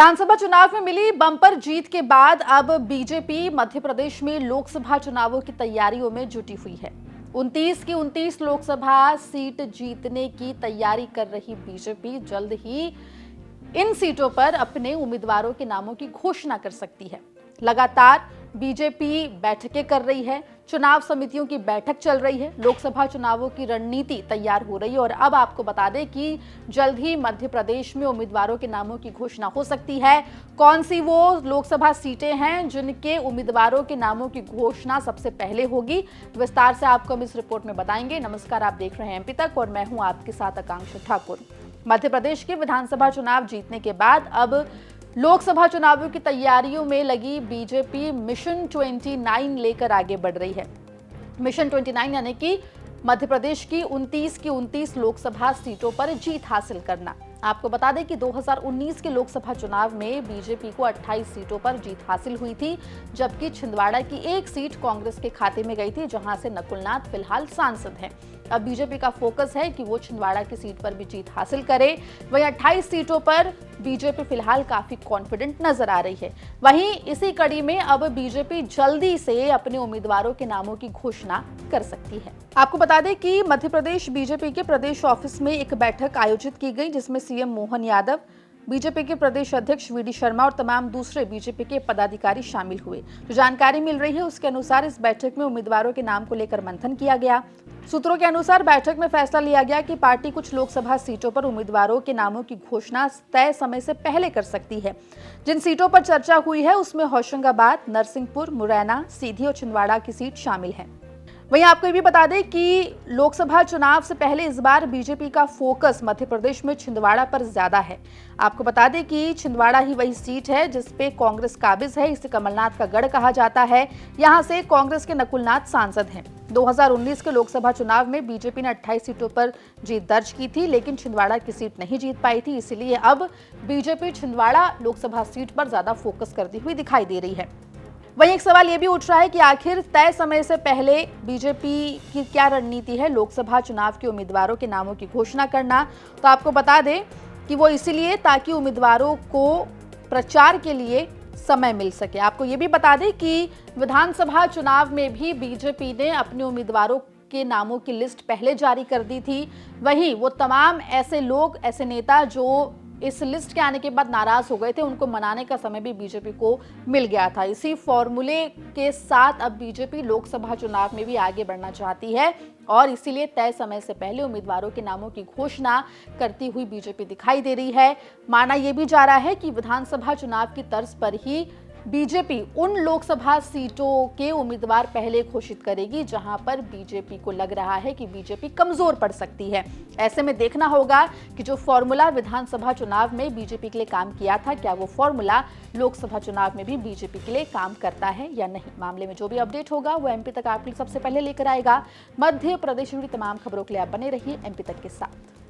विधानसभा चुनाव में मिली बम्पर जीत के बाद अब बीजेपी मध्य प्रदेश में लोकसभा चुनावों की तैयारियों में जुटी हुई है। 29 की 29 लोकसभा सीट जीतने की तैयारी कर रही बीजेपी जल्द ही इन सीटों पर अपने उम्मीदवारों के नामों की घोषणा कर सकती है। लगातार बीजेपी बैठकें कर रही है, चुनाव समितियों की बैठक चल रही है, लोकसभा चुनावों की रणनीति तैयार हो रही है और अब आपको बता दें कि जल्द ही मध्य प्रदेश में उम्मीदवारों के नामों की घोषणा हो सकती है। कौन सी वो लोकसभा सीटें हैं जिनके उम्मीदवारों के नामों की घोषणा सबसे पहले होगी, विस्तार से आपको हम इस रिपोर्ट में बताएंगे। नमस्कार, आप देख रहे हैं एमपी तक और मैं हूं आपके साथ आकांक्षा ठाकुर। मध्य प्रदेश के विधानसभा चुनाव जीतने के बाद अब लोकसभा चुनावों की तैयारियों में लगी बीजेपी मिशन 29 लेकर आगे बढ़ रही है। मिशन 29 यानी कि मध्य प्रदेश की 29 लोकसभा सीटों पर जीत हासिल करना। आपको बता दें कि 2019 के लोकसभा चुनाव में बीजेपी को 28 सीटों पर जीत हासिल हुई थी, जबकि छिंदवाड़ा की एक सीट कांग्रेस के खाते में गई थी, जहां से नकुलनाथ फिलहाल सांसद हैं। अब बीजेपी का फोकस है कि वो छिंदवाड़ा की सीट पर भी जीत हासिल करे। वहीं 28 सीटों पर बीजेपी फिलहाल काफी कॉन्फिडेंट नजर आ रही है। वहीं इसी कड़ी में अब बीजेपी जल्दी से अपने उम्मीदवारों के नामों की घोषणा कर सकती है। आपको बता दें कि मध्य प्रदेश बीजेपी के प्रदेश ऑफिस में एक बैठक आयोजित की गई, जिसमें सीएम मोहन यादव, बीजेपी के प्रदेश अध्यक्ष वीडी शर्मा और तमाम दूसरे बीजेपी के पदाधिकारी शामिल हुए। जो जानकारी मिल रही है उसके अनुसार इस बैठक में उम्मीदवारों के नाम को लेकर मंथन किया गया। सूत्रों के अनुसार बैठक में फैसला लिया गया कि पार्टी कुछ लोकसभा सीटों पर उम्मीदवारों के नामों की घोषणा तय समय से पहले कर सकती है। जिन सीटों पर चर्चा हुई है उसमें होशंगाबाद, नरसिंहपुर, मुरैना, सीधी और छिंदवाड़ा की सीट शामिल है। वहीं आपको ये भी बता दें कि लोकसभा चुनाव से पहले इस बार बीजेपी का फोकस मध्य प्रदेश में छिंदवाड़ा पर ज्यादा है। आपको बता दें कि छिंदवाड़ा ही वही सीट है जिसपे कांग्रेस काबिज है। इसे कमलनाथ का गढ़ कहा जाता है। यहां से कांग्रेस के नकुलनाथ सांसद हैं। 2019 के लोकसभा चुनाव में बीजेपी ने 28 सीटों पर जीत दर्ज की थी, लेकिन छिंदवाड़ा की सीट नहीं जीत पाई थी। इसलिए अब बीजेपी छिंदवाड़ा लोकसभा सीट पर ज्यादा फोकस करती हुई दिखाई दे रही है। वहीं एक सवाल यह भी उठ रहा है कि आखिर तय समय से पहले बीजेपी की क्या रणनीति है लोकसभा चुनाव के उम्मीदवारों के नामों की घोषणा करना। तो आपको बता दें कि वो इसीलिए ताकि उम्मीदवारों को प्रचार के लिए समय मिल सके। आपको ये भी बता दें कि विधानसभा चुनाव में भी बीजेपी ने अपने उम्मीदवारों के नामों की लिस्ट पहले जारी कर दी थी। वहीं वो तमाम ऐसे लोग, ऐसे नेता जो इस लिस्ट के आने के बाद नाराज हो गए थे, उनको मनाने का समय भी बीजेपी को मिल गया था। इसी फॉर्मूले के साथ अब बीजेपी लोकसभा चुनाव में भी आगे बढ़ना चाहती है और इसीलिए तय समय से पहले उम्मीदवारों के नामों की घोषणा करती हुई बीजेपी दिखाई दे रही है। माना यह भी जा रहा है कि विधानसभा चुनाव की तर्ज पर ही बीजेपी उन लोकसभा सीटों के उम्मीदवार पहले घोषित करेगी जहां पर बीजेपी को लग रहा है कि बीजेपी कमजोर पड़ सकती है। ऐसे में देखना होगा कि जो फॉर्मूला विधानसभा चुनाव में बीजेपी के लिए काम किया था, क्या वो फॉर्मूला लोकसभा चुनाव में भी बीजेपी के लिए काम करता है या नहीं। मामले में जो भी अपडेट होगा वो एमपी तक आपके सबसे पहले लेकर आएगा। मध्य प्रदेश में तमाम खबरों के लिए आप बने रहिए एमपी तक के साथ।